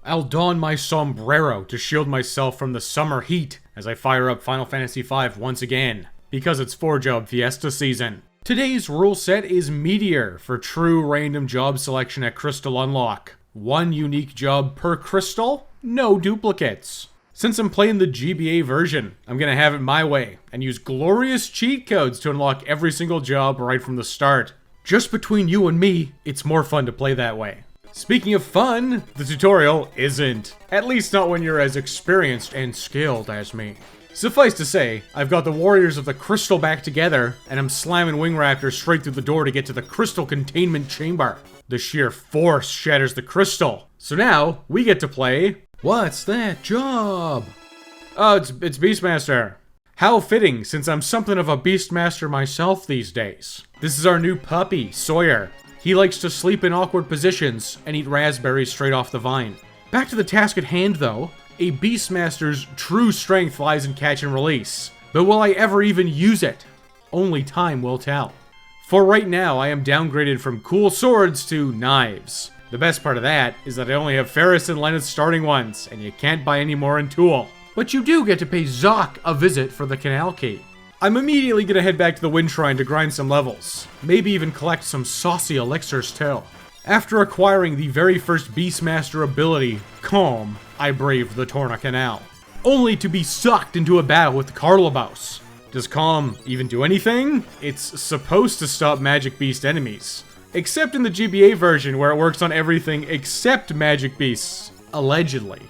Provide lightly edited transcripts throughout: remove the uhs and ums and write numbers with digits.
I'll don my sombrero to shield myself from the summer heat as I fire up Final Fantasy V once again, because it's 4-job Fiesta season. Today's rule set is Meteor for true random job selection at Crystal Unlock. 1 unique job per crystal, no duplicates. Since I'm playing the GBA version, I'm gonna have it my way and use glorious cheat codes to unlock every single job right from the start. Just between you and me, it's more fun to play that way. Speaking of fun, the tutorial isn't. At least not when you're as experienced and skilled as me. Suffice to say, I've got the warriors of the crystal back together, and I'm slamming Wing Raptor straight through the door to get to the crystal containment chamber. The sheer force shatters the crystal. So now, we get to play... What's that job? Oh, it's Beastmaster. How fitting, since I'm something of a Beastmaster myself these days. This is our new puppy, Sawyer. He likes to sleep in awkward positions and eat raspberries straight off the vine. Back to the task at hand though, a Beastmaster's true strength lies in catch and release. But will I ever even use it? Only time will tell. For right now, I am downgraded from cool swords to knives. The best part of that is that I only have Ferris and Lenneth's starting ones, and you can't buy any more in Tool. But you do get to pay Zoc a visit for the Canal Key. I'm immediately gonna head back to the Wind Shrine to grind some levels. Maybe even collect some saucy elixirs too. After acquiring the very first Beastmaster ability, Calm, I braved the Torna Canal. Only to be sucked into a battle with Carlobos. Does Calm even do anything? It's supposed to stop Magic Beast enemies. Except in the GBA version where it works on everything except Magic Beasts. Allegedly.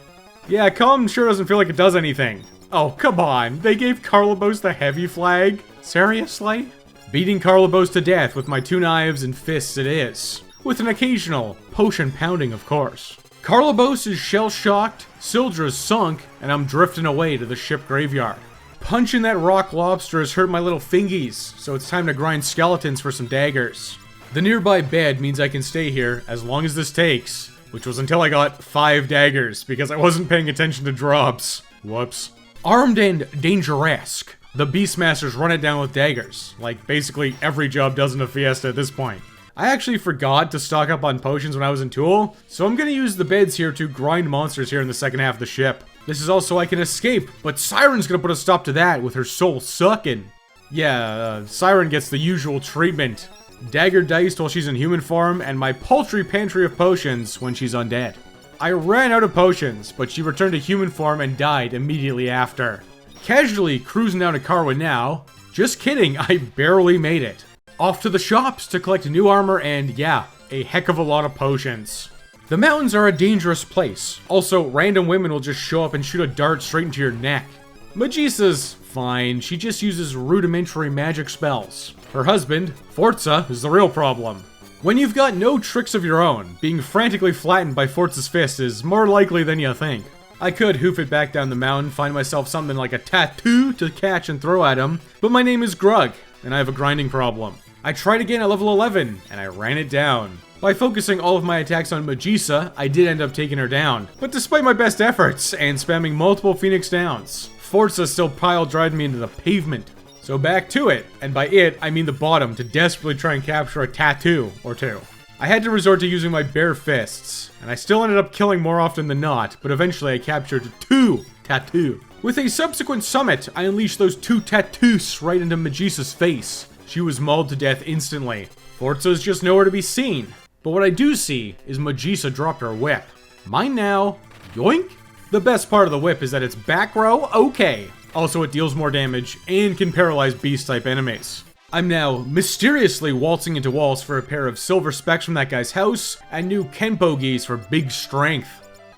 Yeah, Calm sure doesn't feel like it does anything. Oh, come on. They gave Carlobos the heavy flag? Seriously? Beating Carlobos to death with my 2 knives and fists it is. With an occasional potion pounding, of course. Carlobos is shell-shocked, Sildra's sunk, and I'm drifting away to the ship graveyard. Punching that rock lobster has hurt my little fingies, so it's time to grind skeletons for some daggers. The nearby bed means I can stay here as long as this takes, which was until I got 5 daggers, because I wasn't paying attention to drops. Whoops. Armed and dangeresque, the Beastmasters run it down with daggers, like basically every job does in a Fiesta at this point. I actually forgot to stock up on potions when I was in Tool, so I'm gonna use the beds here to grind monsters here in the second half of the ship. This is also I can escape, but Siren's gonna put a stop to that with her soul sucking. Yeah, Siren gets the usual treatment. Dagger diced while she's in human form, and my paltry pantry of potions when she's undead. I ran out of potions, but she returned to human form and died immediately after. Casually cruising down to Carwin now. Just kidding, I barely made it. Off to the shops to collect new armor and, yeah, a heck of a lot of potions. The mountains are a dangerous place. Also, random women will just show up and shoot a dart straight into your neck. Magisa's fine, she just uses rudimentary magic spells. Her husband, Forza, is the real problem. When you've got no tricks of your own, being frantically flattened by Forza's fist is more likely than you think. I could hoof it back down the mountain, find myself something like a tattoo to catch and throw at him, but my name is Grug, and I have a grinding problem. I tried again at level 11, and I ran it down. By focusing all of my attacks on Magisa, I did end up taking her down, but despite my best efforts, and spamming multiple Phoenix Downs, Forza still pile-drived me into the pavement. So back to it, and by it, I mean the bottom, to desperately try and capture a tattoo or 2. I had to resort to using my bare fists, and I still ended up killing more often than not, but eventually I captured 2 tattoo. With a subsequent summit, I unleashed those 2 tattoos right into Magisa's face. She was mauled to death instantly. Forza's just nowhere to be seen. But what I do see is Magisa dropped her whip. Mine now. Yoink! The best part of the whip is that it's back row, okay. Also, it deals more damage and can paralyze beast-type enemies. I'm now mysteriously waltzing into walls for a pair of silver specs from that guy's house and new Kenpo geese for big strength.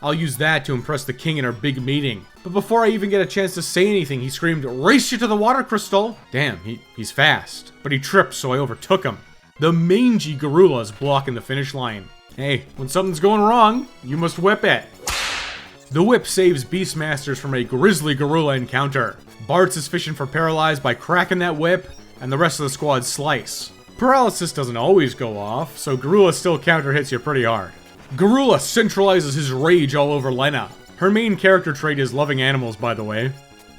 I'll use that to impress the king in our big meeting. But before I even get a chance to say anything, he screamed, "Race you to the water crystal!" Damn, he's fast. But he tripped, so I overtook him. The mangy gorilla is blocking the finish line. Hey, when something's going wrong, you must whip it. The whip saves Beastmasters from a grizzly gorilla encounter. Bartz is fishing for paralyze by cracking that whip, and the rest of the squad slice. Paralysis doesn't always go off, so Gorilla still counter hits you pretty hard. Gorilla centralizes his rage all over Lena. Her main character trait is loving animals, by the way.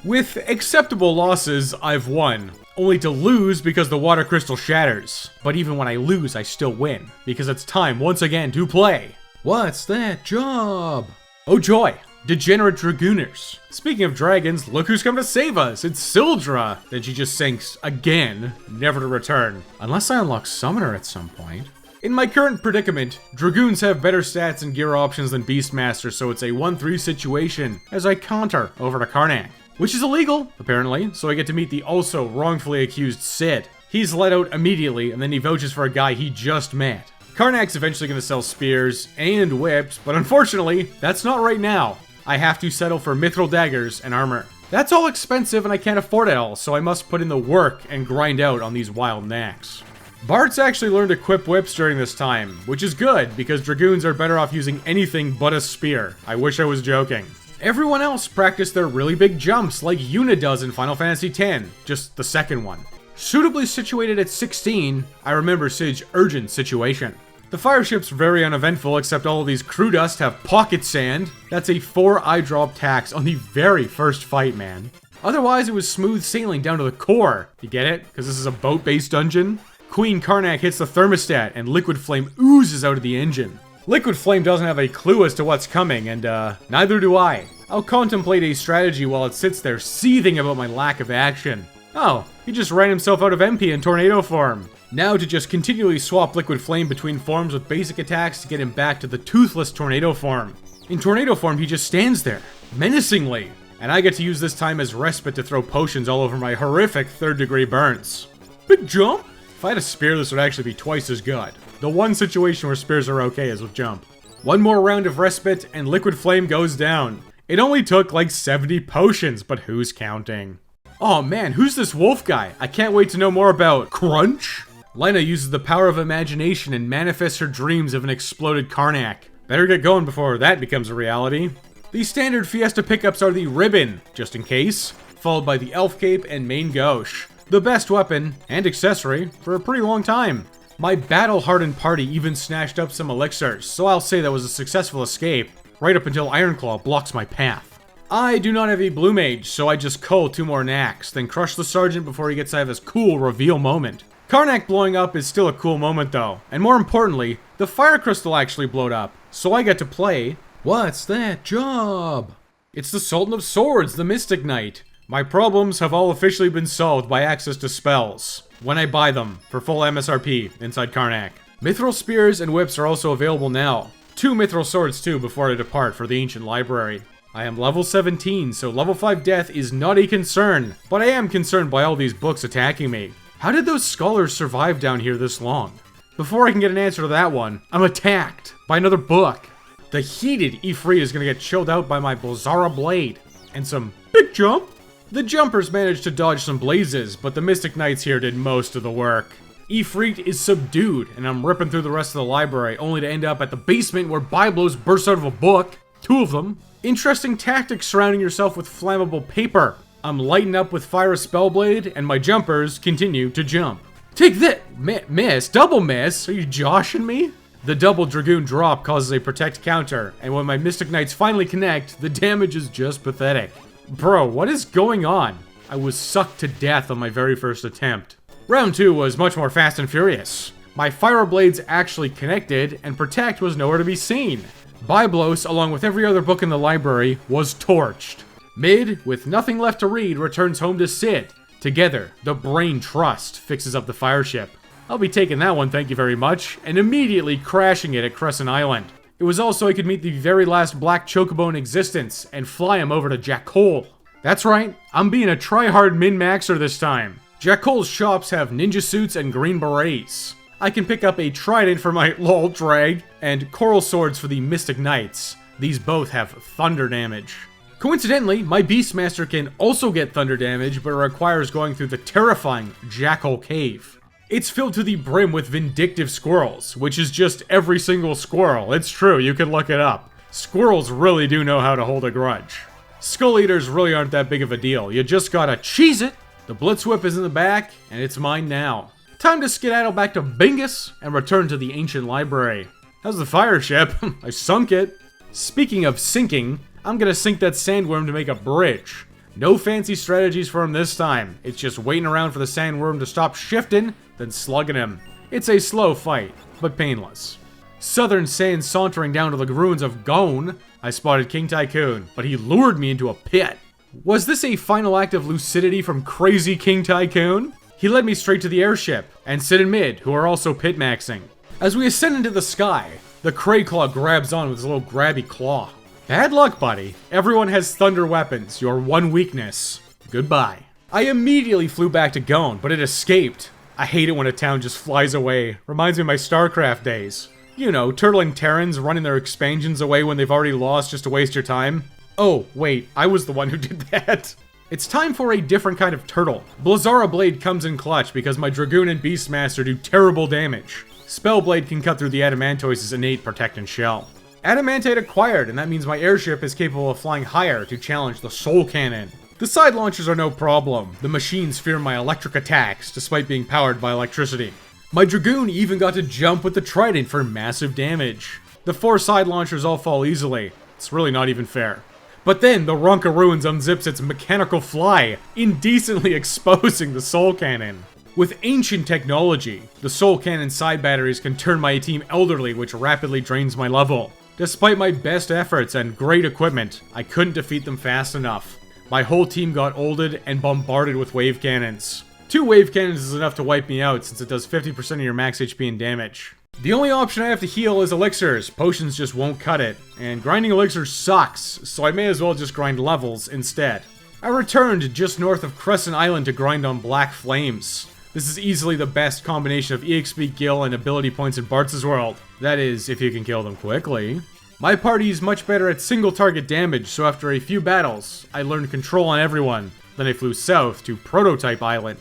With acceptable losses, I've won. Only to lose because the water crystal shatters. But even when I lose, I still win. Because it's time, once again, to play. What's that job? Oh joy! Degenerate Dragooners. Speaking of dragons, look who's come to save us! It's Sildra! Then she just sinks again, never to return. Unless I unlock Summoner at some point. In my current predicament, Dragoons have better stats and gear options than Beastmaster, so it's a 1-3 situation as I counter over to Karnak. Which is illegal, apparently, so I get to meet the also wrongfully accused Sid. He's let out immediately, and then he vouches for a guy he just met. Karnak's eventually going to sell spears and whips, but unfortunately, that's not right now. I have to settle for mithril daggers and armor. That's all expensive and I can't afford it all, so I must put in the work and grind out on these wild knacks. Bards actually learned to equip whips during this time, which is good, because Dragoons are better off using anything but a spear. I wish I was joking. Everyone else practiced their really big jumps like Yuna does in Final Fantasy X, just the second one. Suitably situated at 16, I remember Sid's urgent situation. The fireship's very uneventful, except all of these crew dust have pocket sand. That's a 4 eye drop tax on the very first fight, man. Otherwise, it was smooth sailing down to the core. You get it? Because this is a boat-based dungeon? Queen Karnak hits the thermostat, and liquid flame oozes out of the engine. Liquid flame doesn't have a clue as to what's coming, and neither do I. I'll contemplate a strategy while it sits there seething about my lack of action. Oh, he just ran himself out of MP in tornado form. Now to just continually swap liquid flame between forms with basic attacks to get him back to the toothless tornado form. In tornado form, he just stands there, menacingly, and I get to use this time as respite to throw potions all over my horrific 3rd degree burns. Big jump? If I had a spear, this would actually be twice as good. The one situation where spears are okay is with jump. One more round of respite, and liquid flame goes down. It only took like 70 potions, but who's counting? Oh man, who's this wolf guy? I can't wait to know more about Crunch? Lena uses the power of imagination and manifests her dreams of an exploded Karnak. Better get going before that becomes a reality. The standard Fiesta pickups are the Ribbon, just in case, followed by the Elf Cape and Main Gauche. The best weapon, and accessory, for a pretty long time. My battle-hardened party even snatched up some elixirs, so I'll say that was a successful escape, right up until Ironclaw blocks my path. I do not have a Blue Mage, so I just cull 2 more knacks, then crush the Sergeant before he gets to have his cool reveal moment. Karnak blowing up is still a cool moment though, and more importantly, the Fire Crystal actually blowed up, so I get to play What's That Job? It's the Sultan of Swords, the Mystic Knight. My problems have all officially been solved by access to spells, when I buy them, for full MSRP, inside Karnak. Mithril Spears and Whips are also available now. 2 Mithril Swords too before I depart for the Ancient Library. I am level 17, so level 5 death is not a concern, but I am concerned by all these books attacking me. How did those scholars survive down here this long? Before I can get an answer to that one, I'm attacked by another book. The heated Ifrit is gonna get chilled out by my Blazara Blade. And some big jump. The jumpers managed to dodge some blazes, but the Mystic Knights here did most of the work. Ifrit is subdued, and I'm ripping through the rest of the library, only to end up at the basement where Biblos burst out of a book. 2 of them. Interesting tactics surrounding yourself with flammable paper. I'm lighting up with Fire Spellblade, and my jumpers continue to jump. Take that! Miss? Double miss? Are you joshing me? The double Dragoon drop causes a protect counter, and when my Mystic Knights finally connect, the damage is just pathetic. Bro, what is going on? I was sucked to death on my very first attempt. Round 2 was much more fast and furious. My Fire Blades actually connected, and Protect was nowhere to be seen. Biblos, along with every other book in the library, was torched. Mid, with nothing left to read, returns home to Sid. Together, the Brain Trust fixes up the fireship. I'll be taking that one, thank you very much, and immediately crashing it at Crescent Island. It was also I could meet the very last black chocobo in existence, and fly him over to Jackal. That's right, I'm being a try-hard min-maxer this time. Jackal's shops have ninja suits and green berets. I can pick up a trident for my lol drag, and coral swords for the Mystic Knights. These both have thunder damage. Coincidentally, my Beastmaster can also get thunder damage, but it requires going through the terrifying Jackal Cave. It's filled to the brim with vindictive squirrels, which is just every single squirrel. It's true, you can look it up. Squirrels really do know how to hold a grudge. Skull Eaters really aren't that big of a deal. You just gotta cheese it. The Blitz Whip is in the back, and it's mine now. Time to skedaddle back to Bingus and return to the Ancient Library. How's the fire ship? I sunk it. Speaking of sinking, I'm gonna sink that sandworm to make a bridge. No fancy strategies for him this time. It's just waiting around for the sandworm to stop shifting, then slugging him. It's a slow fight, but painless. Southern Sand sauntering down to the ruins of Gone, I spotted King Tycoon, but he lured me into a pit. Was this a final act of lucidity from crazy King Tycoon? He led me straight to the airship, and Sid and Mid, who are also pit maxing. As we ascend into the sky, the Crayclaw grabs on with his little grabby claw. Bad luck, buddy. Everyone has thunder weapons, your one weakness. Goodbye. I immediately flew back to Gone, but it escaped. I hate it when a town just flies away. Reminds me of my StarCraft days. You know, turtling Terrans running their expansions away when they've already lost just to waste your time. Oh, wait, I was the one who did that. It's time for a different kind of turtle. Blizzara Blade comes in clutch because my Dragoon and Beastmaster do terrible damage. Spellblade can cut through the Adamantoise's innate protect and shell. Adamantite acquired, and that means my airship is capable of flying higher to challenge the Soul Cannon. The side launchers are no problem. The machines fear my electric attacks, despite being powered by electricity. My Dragoon even got to jump with the Trident for massive damage. The 4 side launchers all fall easily. It's really not even fair. But then the Ronkaruins unzips its mechanical fly, indecently exposing the Soul Cannon. With ancient technology, the Soul Cannon side batteries can turn my team elderly, which rapidly drains my level. Despite my best efforts and great equipment, I couldn't defeat them fast enough. My whole team got olded and bombarded with wave cannons. 2 wave cannons is enough to wipe me out since it does 50% of your max HP and damage. The only option I have to heal is elixirs. Potions just won't cut it, and grinding elixirs sucks, so I may as well just grind levels instead. I returned just north of Crescent Island to grind on Black Flames. This is easily the best combination of EXP, gil, and ability points in Bartz's world. That is, if you can kill them quickly. My party is much better at single target damage, so after a few battles, I learned control on everyone. Then I flew south to Prototype Island.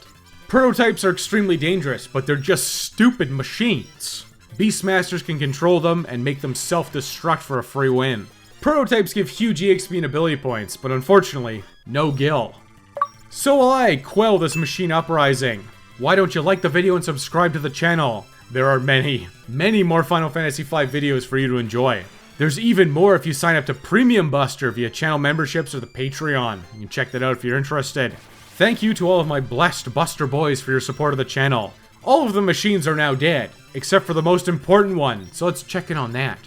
Prototypes are extremely dangerous, but they're just stupid machines. Beastmasters can control them and make them self-destruct for a free win. Prototypes give huge EXP and ability points, but unfortunately, no gil. So will I quell this machine uprising. Why don't you like the video and subscribe to the channel? There are many more Final Fantasy V videos for you to enjoy. There's even more if you sign up to Premium Buster via channel memberships or the Patreon. You can check that out if you're interested. Thank you to all of my blessed Buster boys for your support of the channel. All of the machines are now dead, except for the most important one, so let's check in on that.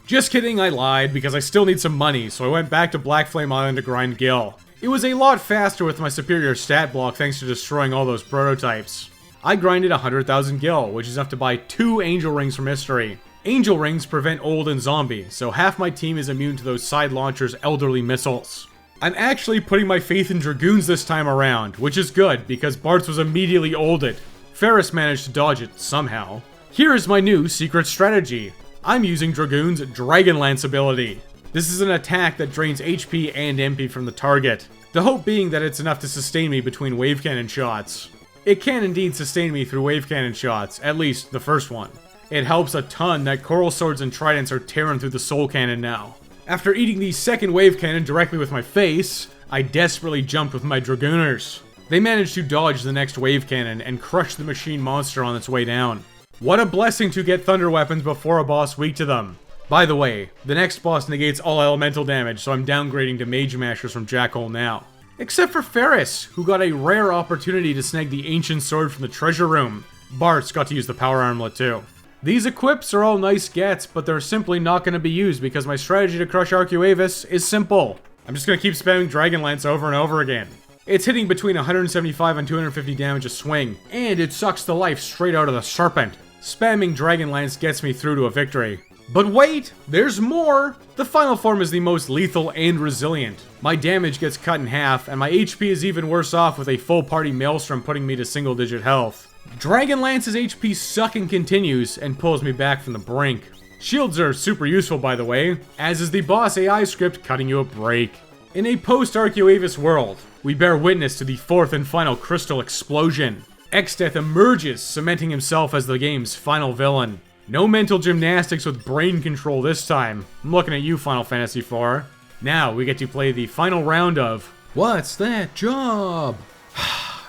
Just kidding, I lied, because I still need some money, so I went back to Black Flame Island to grind gil. It was a lot faster with my superior stat block thanks to destroying all those prototypes. I grinded 100,000 gil, which is enough to buy 2 Angel Rings from Mystery. Angel Rings prevent old and zombie, so half my team is immune to those side launchers' elderly missiles. I'm actually putting my faith in Dragoons this time around, which is good, because Bartz was immediately olded. Ferris managed to dodge it, somehow. Here is my new secret strategy. I'm using Dragoon's Dragonlance ability. This is an attack that drains HP and MP from the target, the hope being that it's enough to sustain me between wave cannon shots. It can indeed sustain me through wave cannon shots, at least the first one. It helps a ton that Coral Swords and Tridents are tearing through the Soul Cannon now. After eating the second wave cannon directly with my face, I desperately jumped with my Dragooners. They managed to dodge the next wave cannon and crush the machine monster on its way down. What a blessing to get thunder weapons before a boss weak to them. By the way, the next boss negates all elemental damage, so I'm downgrading to Mage Mashers from Jackhole now. Except for Ferris, who got a rare opportunity to snag the ancient sword from the treasure room. Bart's got to use the power armlet too. These equips are all nice gets, but they're simply not going to be used because my strategy to crush Archuavis is simple. I'm just going to keep spamming Dragonlance over and over again. It's hitting between 175 and 250 damage a swing, and it sucks the life straight out of the Serpent. Spamming Dragonlance gets me through to a victory. But wait, there's more! The final form is the most lethal and resilient. My damage gets cut in half, and my HP is even worse off with a full party Maelstrom putting me to single digit health. Dragonlance's HP sucking continues and pulls me back from the brink. Shields are super useful by the way, as is the boss AI script cutting you a break. In a post-Archuavis world, we bear witness to the 4th and final crystal explosion. Exdeath emerges, cementing himself as the game's final villain. No mental gymnastics with brain control this time. I'm looking at you, Final Fantasy IV. Now, we get to play the final round of What's That Job?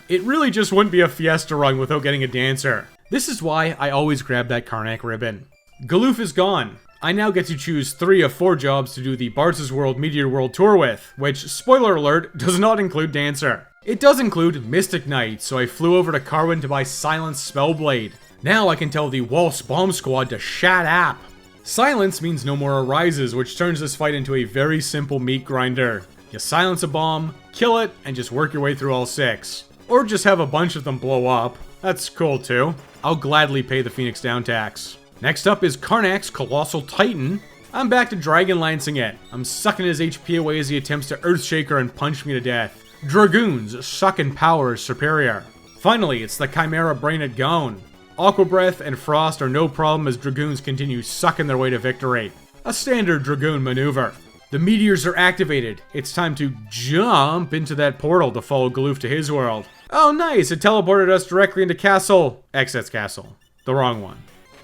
It really just wouldn't be a Fiesta run without getting a dancer. This is why I always grab that Karnak ribbon. Galoof is gone. I now get to choose 3 of 4 jobs to do the Bartz's World Meteor World Tour with, which, spoiler alert, does not include dancer. It does include Mystic Knight, so I flew over to Carwin to buy Silence Spellblade. Now I can tell the Waltz Bomb Squad to shut up. Silence means no more arises, which turns this fight into a very simple meat grinder. You silence a bomb, kill it, and just work your way through all 6. Or just have a bunch of them blow up. That's cool too. I'll gladly pay the Phoenix down tax. Next up is Karnak's Colossal Titan. I'm back to Dragon Lancing it. I'm sucking his HP away as he attempts to Earthshaker and punch me to death. Dragoons suck in power is superior. Finally, it's the Chimera Brain at Gone. Aqua Breath and Frost are no problem as Dragoons continue sucking their way to victory. A standard Dragoon maneuver. The meteors are activated. It's time to jump into that portal to follow Galoof to his world. Oh nice, it teleported us directly into Exdeath's castle. The wrong one.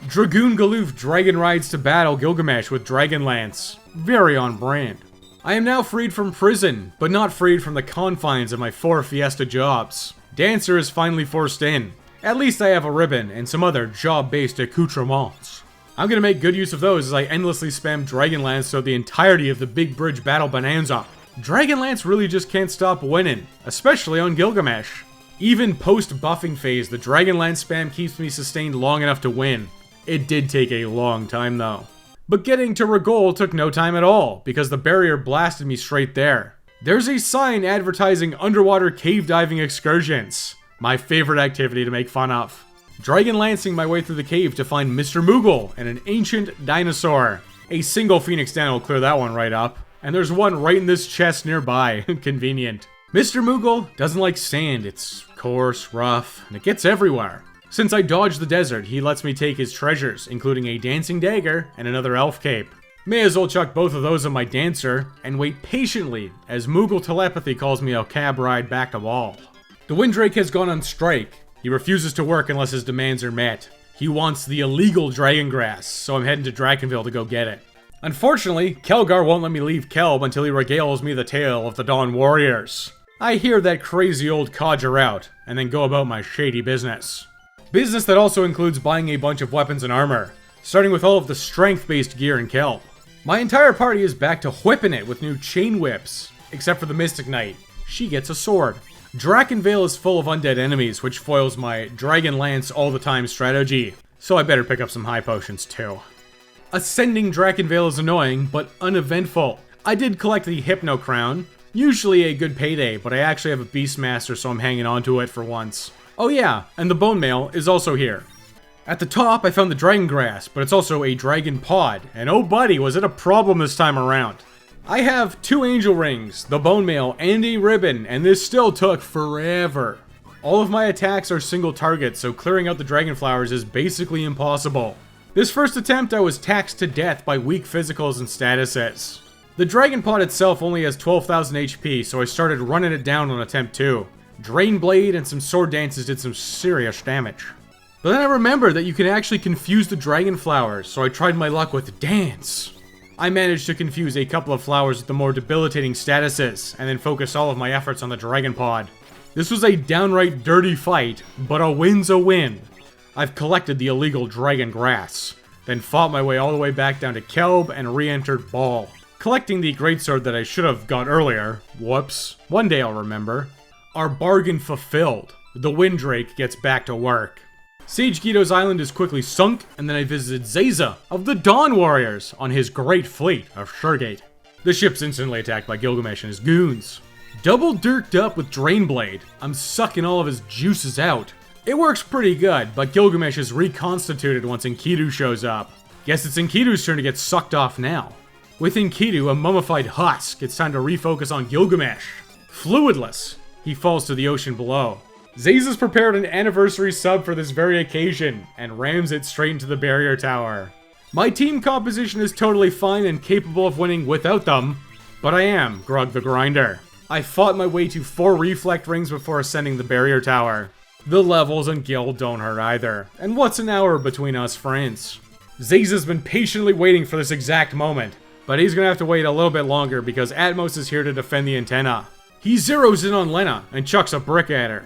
Dragoon Galoof Dragon rides to battle Gilgamesh with Dragon Lance. Very on brand. I am now freed from prison, but not freed from the confines of my 4 Fiesta jobs. Dancer is finally forced in. At least I have a ribbon and some other job-based accoutrements. I'm gonna make good use of those as I endlessly spam Dragon Lance throughout the entirety of the Big Bridge Battle Bonanza. Dragon Lance really just can't stop winning, especially on Gilgamesh. Even post-buffing phase, the Dragon Lance spam keeps me sustained long enough to win. It did take a long time though. But getting to Rigol took no time at all, because the barrier blasted me straight there. There's a sign advertising underwater cave diving excursions. My favorite activity to make fun of. Dragon Lancing my way through the cave to find Mr. Moogle and an ancient dinosaur. A single Phoenix down will clear that one right up. And there's one right in this chest nearby. Convenient. Mr. Moogle doesn't like sand. It's coarse, rough, and it gets everywhere. Since I dodged the desert, he lets me take his treasures, including a dancing dagger and another elf cape. May as well chuck both of those on my dancer, and wait patiently as Moogle telepathy calls me a cab ride back to Wall. The Windrake has gone on strike. He refuses to work unless his demands are met. He wants the illegal dragon grass, so I'm heading to Drakenville to go get it. Unfortunately, Kelgar won't let me leave Kelb until he regales me the tale of the Dawn Warriors. I hear that crazy old codger out, and then go about my shady business. Business that also includes buying a bunch of weapons and armor, starting with all of the strength-based gear in Kelb. My entire party is back to whipping it with new chain whips, except for the Mystic Knight. She gets a sword. Drakenvale is full of undead enemies, which foils my Dragon Lance all the time strategy, so I better pick up some high potions too. Ascending Drakenvale is annoying, but uneventful. I did collect the Hypno Crown, usually a good payday, but I actually have a Beastmaster, so I'm hanging on to it for once. Oh yeah, and the Bone Mail is also here. At the top, I found the Dragon Grass, but it's also a Dragon Pod, and oh buddy, was it a problem this time around. I have 2 Angel Rings, the Bone Mail, and a Ribbon, and this still took forever. All of my attacks are single targets, so clearing out the Dragon Flowers is basically impossible. This first attempt I was taxed to death by weak physicals and statuses. The Dragon Pod itself only has 12,000 HP, so I started running it down on attempt 2. Drain Blade and some sword dances did some serious damage. But then I remembered that you can actually confuse the Dragon Flowers, so I tried my luck with Dance. I managed to confuse a couple of flowers with the more debilitating statuses, and then focus all of my efforts on the Dragon Pod. This was a downright dirty fight, but a win's a win. I've collected the illegal Dragon Grass, then fought my way all the way back down to Kelb and re-entered Ball. Collecting the greatsword that I should have got earlier, whoops, one day I'll remember. Our bargain fulfilled. The Windrake gets back to work. Sage Guido's island is quickly sunk, and then I visited Zayza of the Dawn Warriors on his great fleet of Shurgate. The ship's instantly attacked by Gilgamesh and his goons. Double dirked up with Drain Blade, I'm sucking all of his juices out. It works pretty good, but Gilgamesh is reconstituted once Enkidu shows up. Guess it's Enkidu's turn to get sucked off now. With Enkidu, a mummified husk, it's time to refocus on Gilgamesh. Fluidless, he falls to the ocean below. Zayza's prepared an anniversary sub for this very occasion, and rams it straight into the barrier tower. My team composition is totally fine and capable of winning without them, but I am Grug the Grinder. I fought my way to 4 reflect rings before ascending the barrier tower. The levels and guild don't hurt either, and what's an hour between us friends? Zayza's been patiently waiting for this exact moment, but he's gonna have to wait a little bit longer because Atmos is here to defend the antenna. He zeroes in on Lena and chucks a brick at her.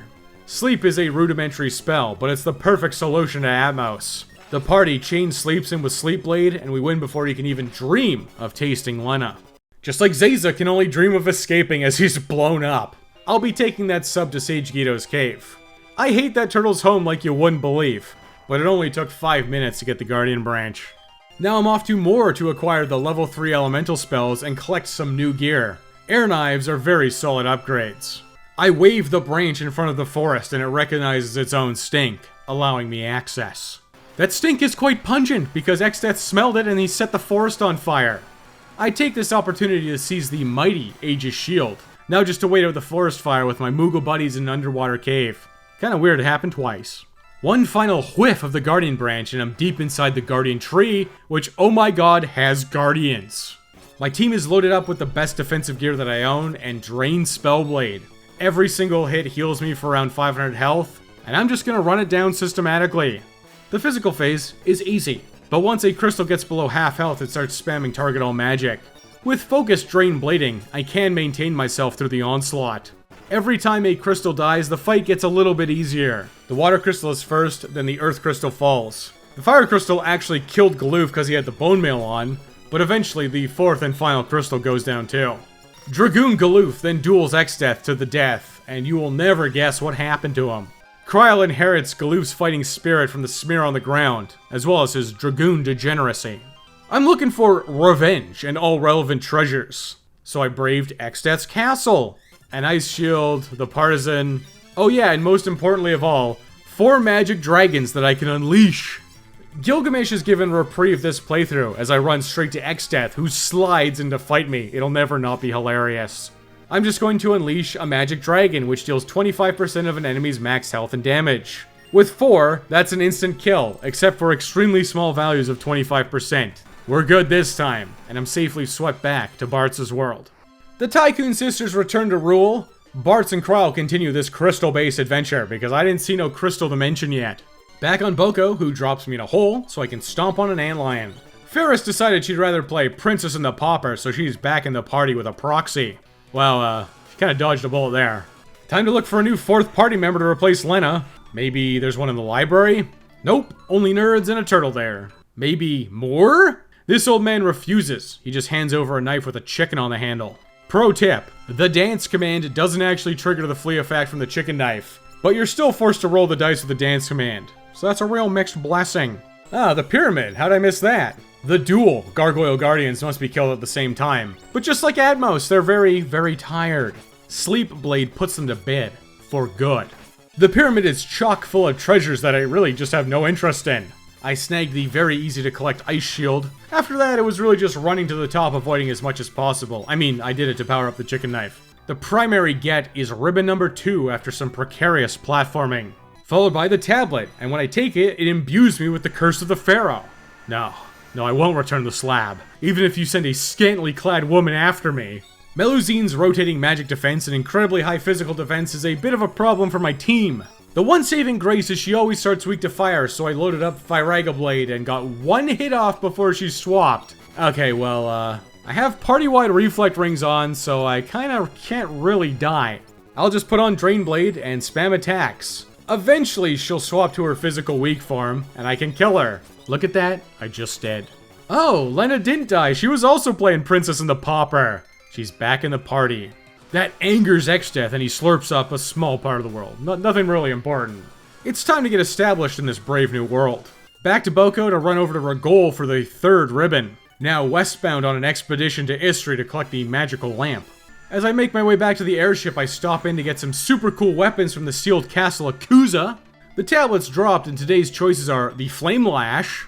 Sleep is a rudimentary spell, but it's the perfect solution to Atmos. The party chain sleeps in with Sleep Blade, and we win before he can even dream of tasting Lena. Just like Zayza can only dream of escaping as he's blown up. I'll be taking that sub to Sage Guido's cave. I hate that turtle's home like you wouldn't believe, but it only took 5 minutes to get the Guardian branch. Now I'm off to Moor to acquire the level 3 elemental spells and collect some new gear. Air knives are very solid upgrades. I wave the branch in front of the forest and it recognizes its own stink, allowing me access. That stink is quite pungent because Exdeath smelled it and he set the forest on fire. I take this opportunity to seize the mighty Aegis Shield, now just to wait out the forest fire with my Moogle buddies in an underwater cave. Kinda weird it happened twice. One final whiff of the Guardian branch and I'm deep inside the Guardian tree, which, oh my god, has Guardians. My team is loaded up with the best defensive gear that I own and Drain Spellblade. Every single hit heals me for around 500 health, and I'm just gonna run it down systematically. The physical phase is easy, but once a crystal gets below half health it starts spamming target all magic. With focused Drain Blading, I can maintain myself through the onslaught. Every time a crystal dies, the fight gets a little bit easier. The water crystal is first, then the earth crystal falls. The fire crystal actually killed Galoof because he had the bone mail on, but eventually the fourth and final crystal goes down too. Dragoon Galoof then duels Exdeath to the death, and you will never guess what happened to him. Kryl inherits Galoof's fighting spirit from the smear on the ground, as well as his Dragoon degeneracy. I'm looking for revenge and all relevant treasures, so I braved Exdeath's castle. An ice shield, the partisan, oh yeah, and most importantly of all, 4 magic dragons that I can unleash. Gilgamesh is given reprieve this playthrough as I run straight to Exdeath, who slides in to fight me. It'll never not be hilarious. I'm just going to unleash a magic dragon, which deals 25% of an enemy's max health and damage. With 4, that's an instant kill, except for extremely small values of 25%. We're good this time, and I'm safely swept back to Bart's world. The Tycoon Sisters return to rule. Bartz and Kryl continue this crystal-based adventure, because I didn't see no crystal to mention yet. Back on Boko, who drops me in a hole, so I can stomp on an antlion. Ferris decided she'd rather play Princess and the Pauper, so she's back in the party with a proxy. Well, she kinda dodged a bullet there. Time to look for a new 4th party member to replace Lena. Maybe there's one in the library? Nope, only nerds and a turtle there. Maybe more? This old man refuses. He just hands over a knife with a chicken on the handle. Pro tip, the dance command doesn't actually trigger the flee effect from the chicken knife, but you're still forced to roll the dice with the dance command, so that's a real mixed blessing. Ah, the pyramid, how'd I miss that? The dual Gargoyle Guardians must be killed at the same time, but just like Atmos, they're very, very tired. Sleep Blade puts them to bed, for good. The pyramid is chock full of treasures that I really just have no interest in. I snagged the very easy to collect ice shield. After that, it was really just running to the top, avoiding as much as possible. I mean, I did it to power up the chicken knife. The primary get is ribbon number 2 after some precarious platforming. Followed by the tablet, and when I take it, it imbues me with the curse of the pharaoh. No, I won't return the slab, even if you send a scantily clad woman after me. Meluzine's rotating magic defense and incredibly high physical defense is a bit of a problem for my team. The one saving grace is she always starts weak to fire, so I loaded up Firaga Blade and got 1 hit off before she swapped. Okay, well, I have party-wide reflect rings on, so I kinda can't really die. I'll just put on Drain Blade and spam attacks. Eventually, she'll swap to her physical weak form, and I can kill her. Look at that, I just did. Oh, Lena didn't die, she was also playing Princess and the Pauper. She's back in the party. That angers Exdeath and he slurps up a small part of the world. Nothing really important. It's time to get established in this brave new world. Back to Boko to run over to Ragol for the 3rd ribbon. Now westbound on an expedition to Istri to collect the magical lamp. As I make my way back to the airship, I stop in to get some super cool weapons from the sealed castle of Kuza. The tablets dropped and today's choices are the Flame Lash,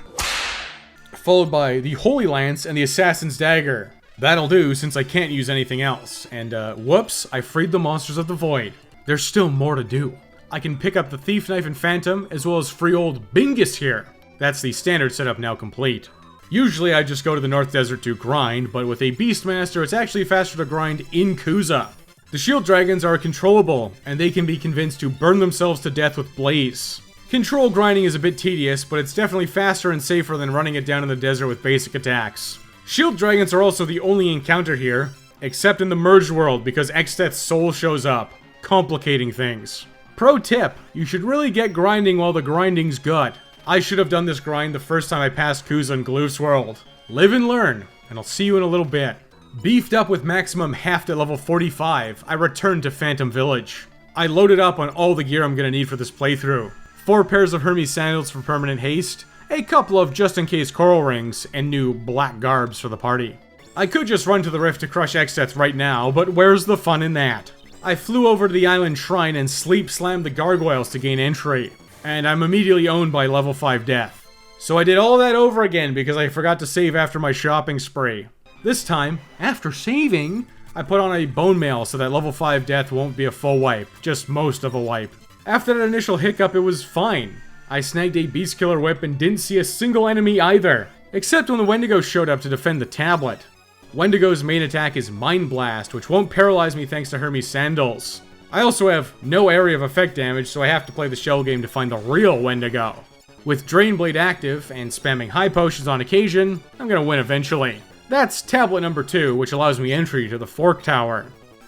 followed by the Holy Lance and the Assassin's Dagger. That'll do, since I can't use anything else. And, whoops, I freed the monsters of the void. There's still more to do. I can pick up the Thief Knife and Phantom, as well as free old Bingus here. That's the standard setup now complete. Usually I just go to the North Desert to grind, but with a Beastmaster, it's actually faster to grind in Kuza. The Shield Dragons are controllable, and they can be convinced to burn themselves to death with Blaze. Control grinding is a bit tedious, but it's definitely faster and safer than running it down in the desert with basic attacks. Shield Dragons are also the only encounter here, except in the merged world because Exdeath's soul shows up, complicating things. Pro tip, you should really get grinding while the grinding's good. I should have done this grind the first time I passed Kuza in Galoof's world. Live and learn, and I'll see you in a little bit. Beefed up with maximum heft at level 45, I returned to Phantom Village. I loaded up on all the gear I'm gonna need for this playthrough. 4 pairs of Hermes sandals for permanent haste, a couple of just-in-case coral rings, and new black garbs for the party. I could just run to the rift to crush Exdeath right now, but where's the fun in that? I flew over to the island shrine and sleep-slammed the gargoyles to gain entry, and I'm immediately owned by level 5 death. So I did all that over again because I forgot to save after my shopping spree. This time, after saving, I put on a bone mail so that level 5 death won't be a full wipe, just most of a wipe. After that initial hiccup, it was fine. I snagged a beast killer whip and didn't see a single enemy either, except when the Wendigo showed up to defend the tablet. Wendigo's main attack is Mind Blast, which won't paralyze me thanks to Hermes' sandals. I also have no area of effect damage, so I have to play the shell game to find the real Wendigo. With Drain Blade active and spamming high potions on occasion, I'm gonna win eventually. That's tablet number 2, which allows me entry to the Fork Tower.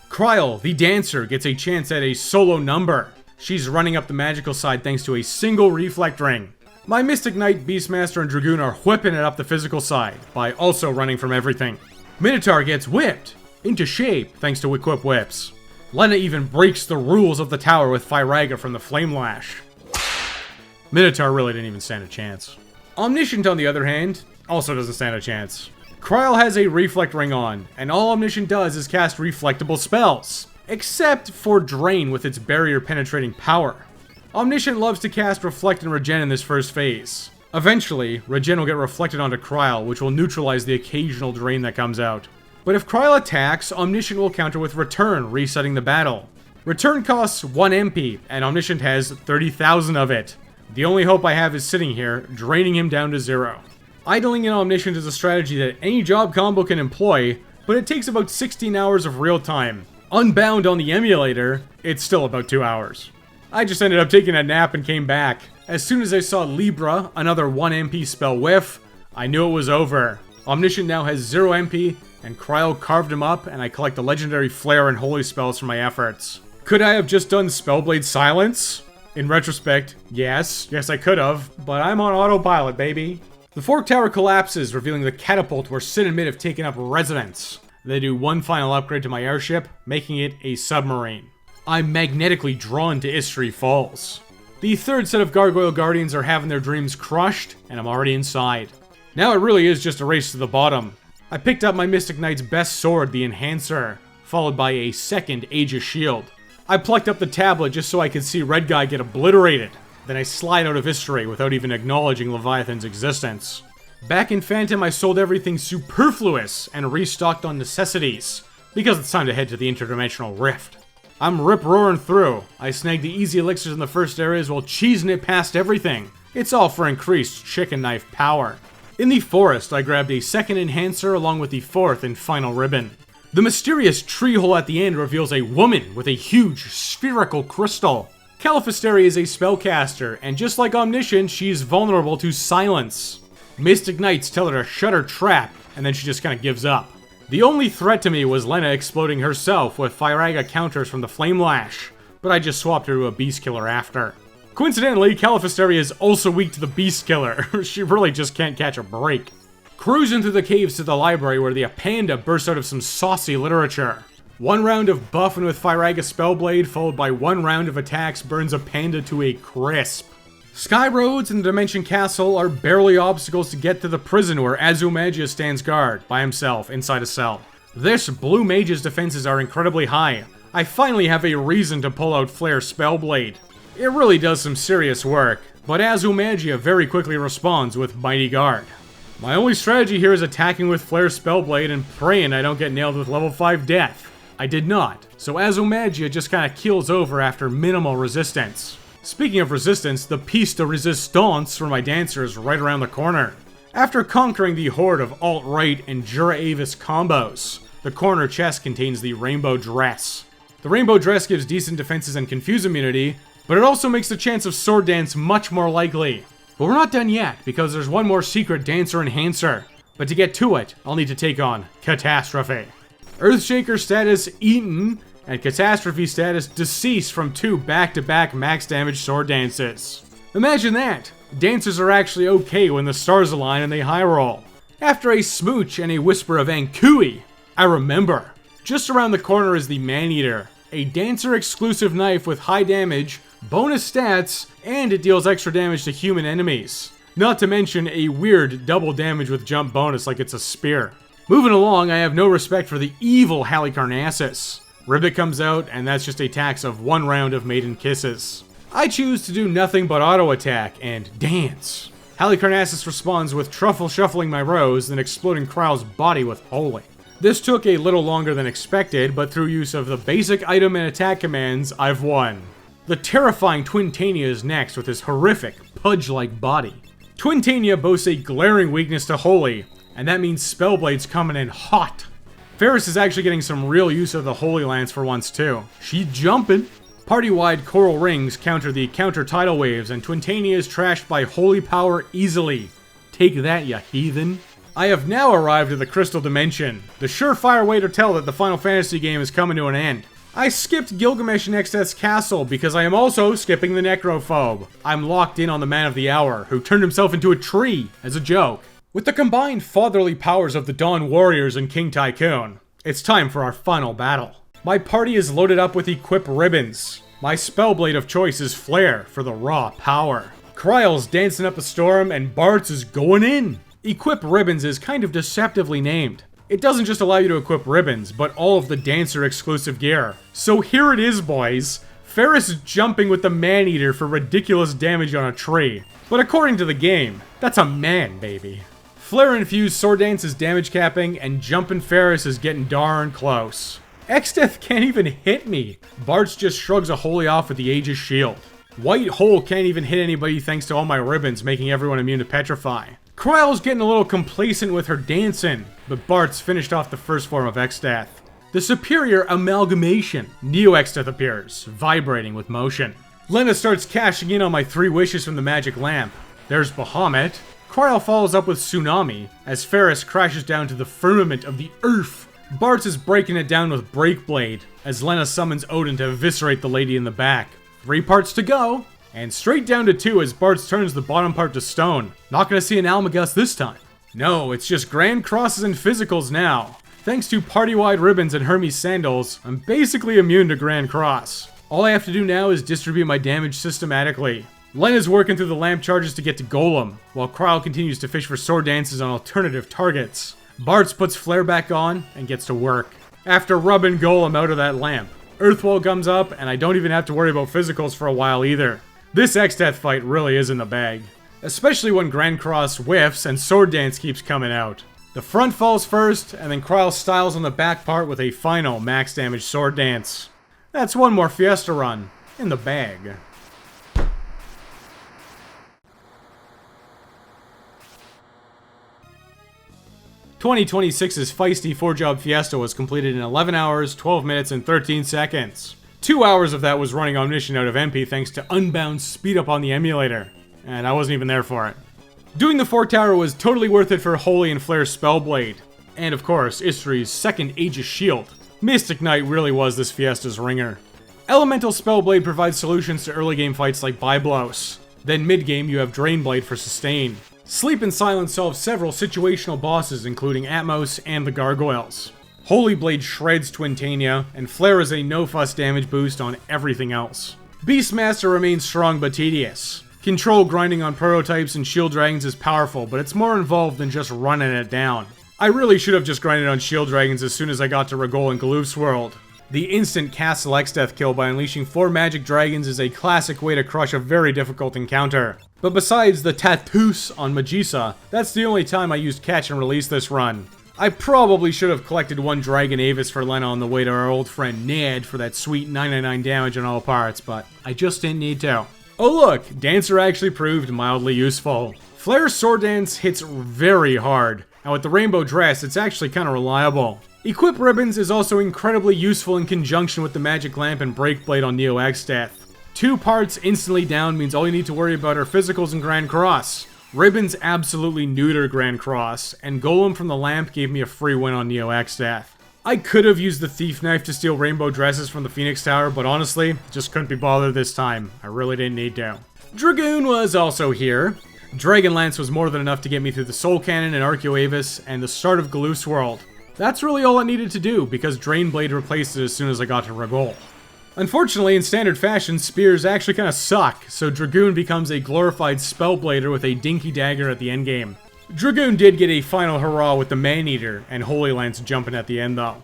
Kryl, the dancer, gets a chance at a solo number. She's running up the magical side thanks to a single reflect ring. My Mystic Knight, Beastmaster, and Dragoon are whipping it up the physical side, by also running from everything. Minotaur gets whipped into shape thanks to equip whips. Lena even breaks the rules of the tower with Firaga from the Flame Lash. Minotaur really didn't even stand a chance. Omniscient, on the other hand, also doesn't stand a chance. Kryl has a reflect ring on, and all Omniscient does is cast reflectable spells. Except for Drain with its barrier-penetrating power. Omniscient loves to cast Reflect and Regen in this first phase. Eventually, Regen will get reflected onto Kryl, which will neutralize the occasional Drain that comes out. But if Kryl attacks, Omniscient will counter with Return, resetting the battle. Return costs 1 MP, and Omniscient has 30,000 of it. The only hope I have is sitting here, draining him down to 0. Idling in Omniscient is a strategy that any job combo can employ, but it takes about 16 hours of real time. Unbound on the emulator, it's still about 2 hours. I just ended up taking a nap and came back. As soon as I saw Libra, another 1 MP spell whiff, I knew it was over. Omniscient now has 0 MP, and Kryl carved him up, and I collect the legendary Flare and Holy spells for my efforts. Could I have just done Spellblade Silence? In retrospect, yes I could have, but I'm on autopilot, baby. The Fork Tower collapses, revealing the catapult where Sin and Mid have taken up residence. They do one final upgrade to my airship, making it a submarine. I'm magnetically drawn to Istri Falls. The third set of Gargoyle Guardians are having their dreams crushed, and I'm already inside. Now it really is just a race to the bottom. I picked up my Mystic Knight's best sword, the Enhancer, followed by a second Aegis Shield. I plucked up the tablet just so I could see Red Guy get obliterated. Then I slide out of Istri without even acknowledging Leviathan's existence. Back in Phantom, I sold everything superfluous and restocked on necessities, because it's time to head to the interdimensional rift. I'm rip-roaring through. I snagged the easy elixirs in the first areas while cheesing it past everything. It's all for increased chicken knife power. In the forest, I grabbed a second enhancer along with the fourth and final ribbon. The mysterious tree hole at the end reveals a woman with a huge spherical crystal. Califasteri is a spellcaster, and just like Omniscient, she's vulnerable to silence. Mystic Knights tell her to shut her trap, and then she just kinda gives up. The only threat to me was Lena exploding herself with Firaga counters from the Flame Lash, but I just swapped her to a Beast Killer after. Coincidentally, Califasteri is also weak to the Beast Killer. She really just can't catch a break. Cruising through the caves to the library where the Apanda bursts out of some saucy literature. One round of buffing with Firaga Spellblade, followed by 1 round of attacks, burns Apanda to a crisp. Sky roads and the Dimension Castle are barely obstacles to get to the prison where Azumagia stands guard, by himself, inside a cell. This Blue Mage's defenses are incredibly high. I finally have a reason to pull out Flare Spellblade. It really does some serious work, but Azumagia very quickly responds with Mighty Guard. My only strategy here is attacking with Flare Spellblade and praying I don't get nailed with level 5 death. I did not, so Azumagia just kinda keels over after minimal resistance. Speaking of resistance, the piece de resistance for my dancer is right around the corner. After conquering the horde of alt-right and Jura Avis combos, the corner chest contains the Rainbow Dress. The Rainbow Dress gives decent defenses and confuse immunity, but it also makes the chance of sword dance much more likely. But we're not done yet, because there's one more secret dancer enhancer. But to get to it, I'll need to take on Catastrophe. Earthshaker status Eaten, and Catastrophe status deceased from 2 back-to-back max damage sword dances. Imagine that! Dancers are actually okay when the stars align and they high roll. After a smooch and a whisper of Ankui, I remember. Just around the corner is the Maneater, a dancer-exclusive knife with high damage, bonus stats, and it deals extra damage to human enemies. Not to mention a weird double damage with jump bonus like it's a spear. Moving along, I have no respect for the evil Halicarnassus. Ribbit comes out, and that's just a tax of 1 round of Maiden Kisses. I choose to do nothing but auto attack and dance. Halicarnassus responds with truffle shuffling my rose, then exploding Kryl's body with Holy. This took a little longer than expected, but through use of the basic item and attack commands, I've won. The terrifying Twintania is next with his horrific, pudge-like body. Twintania boasts a glaring weakness to Holy, and that means Spellblade's coming in hot. Ferris is actually getting some real use of the Holy Lance for once too. She's jumping. Party-wide Coral Rings counter the counter tidal waves, and Twintania is trashed by Holy Power easily. Take that, ya heathen. I have now arrived at the Crystal Dimension, the surefire way to tell that the Final Fantasy game is coming to an end. I skipped Gilgamesh and Exdeath's castle because I am also skipping the Necrophobe. I'm locked in on the Man of the Hour, who turned himself into a tree as a joke. With the combined fatherly powers of the Dawn Warriors and King Tycoon, it's time for our final battle. My party is loaded up with Equip Ribbons. My Spellblade of choice is Flare for the raw power. Kryl's dancing up a storm, and Bart's is going in. Equip Ribbons is kind of deceptively named. It doesn't just allow you to equip ribbons, but all of the Dancer exclusive gear. So here it is, boys. Ferris jumping with the Man-Eater for ridiculous damage on a tree. But according to the game, that's a man, baby. Flare-infused Sword Dance is damage capping, and Jumpin' Ferris is getting darn close. Exdeath can't even hit me. Bart's just shrugs a Holy off with the Aegis Shield. White Hole can't even hit anybody thanks to all my ribbons, making everyone immune to Petrify. Kryl's getting a little complacent with her dancing, but Bart's finished off the first form of Exdeath. The superior amalgamation. Neo Exdeath appears, vibrating with motion. Lena starts cashing in on my 3 wishes from the magic lamp. There's Bahamut. Kryl follows up with Tsunami, as Ferris crashes down to the firmament of the earth. Bart's is breaking it down with Breakblade, as Lena summons Odin to eviscerate the lady in the back. 3 parts to go, and straight down to 2 as Bart's turns the bottom part to stone. Not gonna see an Almagus this time. No, it's just Grand Crosses and Physicals now. Thanks to party-wide ribbons and Hermes sandals, I'm basically immune to Grand Cross. All I have to do now is distribute my damage systematically. Lena's working through the lamp charges to get to Golem, while Kryl continues to fish for sword dances on alternative targets. Bart's puts Flare back on and gets to work. After rubbing Golem out of that lamp, Earthwall comes up, and I don't even have to worry about physicals for a while either. This Exdeath fight really is in the bag. Especially when Grand Cross whiffs and Sword Dance keeps coming out. The front falls first, and then Kryl styles on the back part with a final max damage Sword Dance. That's one more Fiesta run in the bag. (2026's feisty 4-job Fiesta was completed in 11 hours, 12 minutes, and 13 seconds. 2 hours of that was running Omniscient out of MP thanks to Unbound speed up on the emulator. And I wasn't even there for it. Doing the 4 tower was totally worth it for Holy and Flare's Spellblade. And of course, Istri's second Aegis Shield. Mystic Knight really was this Fiesta's ringer. Elemental Spellblade provides solutions to early game fights like Byblos. Then mid-game you have Drainblade for sustain. Sleep and Silence solve several situational bosses including Atmos and the Gargoyles. Holy Blade shreds Twintania, and Flare is a no-fuss damage boost on everything else. Beastmaster remains strong but tedious. Control grinding on prototypes and shield dragons is powerful, but it's more involved than just running it down. I really should have just grinded on shield dragons as soon as I got to Regol and Galoof's world. The instant Castle Exdeath kill by unleashing 4 magic dragons is a classic way to crush a very difficult encounter. But besides the tattoos on Magisa, that's the only time I used catch and release this run. I probably should have collected 1 Dragon Avis for Lena on the way to our old friend Ned for that sweet 999 damage on all parts, but I just didn't need to. Oh look, Dancer actually proved mildly useful. Flare's Sword Dance hits very hard, and with the Rainbow Dress, it's actually kinda reliable. Equip Ribbons is also incredibly useful in conjunction with the Magic Lamp and Breakblade on Neo Exdeath. 2 parts instantly down means all you need to worry about are physicals and Grand Cross. Ribbons absolutely neuter Grand Cross, and Golem from the Lamp gave me a free win on Neo Exdeath. I could have used the Thief Knife to steal Rainbow Dresses from the Phoenix Tower, but honestly, just couldn't be bothered this time. I really didn't need to. Dragoon was also here. Dragonlance was more than enough to get me through the Soul Cannon and Archuavis, and the start of Galoof's world. That's really all I needed to do, because Drainblade replaced it as soon as I got to Regol. Unfortunately, in standard fashion, spears actually kinda suck, so Dragoon becomes a glorified spellblader with a dinky dagger at the endgame. Dragoon did get a final hurrah with the Maneater, and Holy Lance jumping at the end though.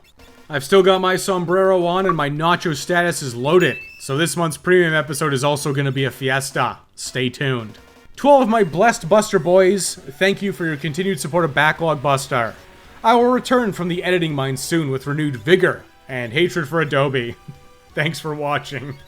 I've still got my sombrero on and my nacho status is loaded, so this month's premium episode is also going to be a fiesta. Stay tuned. To all of my blessed Buster boys, thank you for your continued support of Backlog Buster. I will return from the editing mine soon with renewed vigor and hatred for Adobe. Thanks for watching.